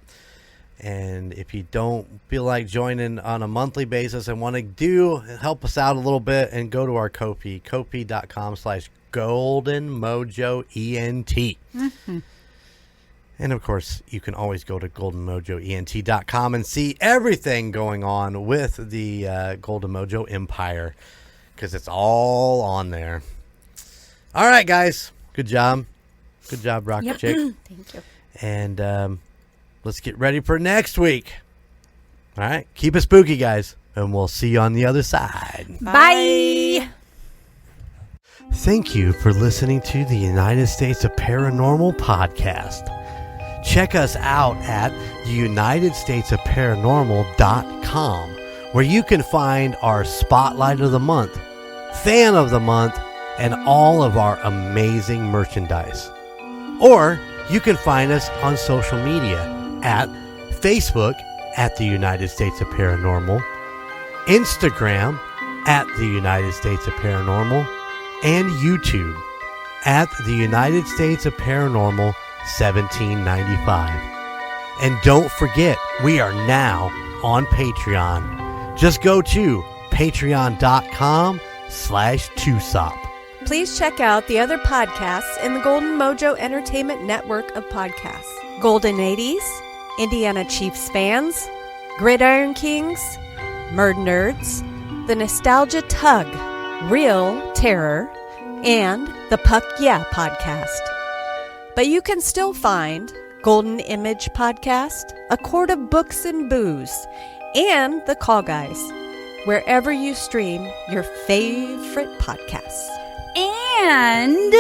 Speaker 3: And if you don't feel like joining on a monthly basis and want to help us out a little bit, and go to our Ko-fi, kofi.com/goldenmojoent.
Speaker 4: Mm-hmm.
Speaker 3: And of course, you can always go to goldenmojoent.com and see everything going on with the Golden Mojo Empire, because it's all on there. All right, guys. Good job. Good job, Rocker Chick.
Speaker 5: Thank you.
Speaker 3: And let's get ready for next week. All right. Keep it spooky, guys. And we'll see you on the other side.
Speaker 4: Bye.
Speaker 3: Thank you for listening to the United States of Paranormal podcast. Check us out at theunitedstatesofparanormal.com, where you can find our Spotlight of the Month, Fan of the Month, and all of our amazing merchandise. Or you can find us on social media at Facebook at the United States of Paranormal, Instagram at the United States of Paranormal, and YouTube at the United States of Paranormal 1795. And don't forget, we are now on Patreon. Just go to patreon.com/2sop.
Speaker 5: Please check out the other podcasts in the Golden Mojo Entertainment Network of podcasts. Golden 80s, Indiana Chiefs Fans, Gridiron Kings, Murd Nerds, The Nostalgia Tug, Real Terror, and the Puck Yeah podcast. But you can still find Golden Image Podcast, A Quart of Books and Booze, and The Call Guys, wherever you stream your favorite podcasts.
Speaker 4: And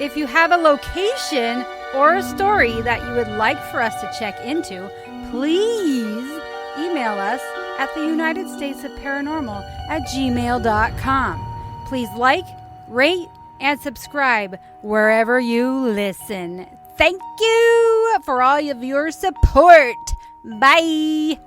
Speaker 4: if you have a location or a story that you would like for us to check into, please email us at theunitedstatesofparanormal@gmail.com. Please like, rate, and subscribe wherever you listen. Thank you for all of your support. Bye.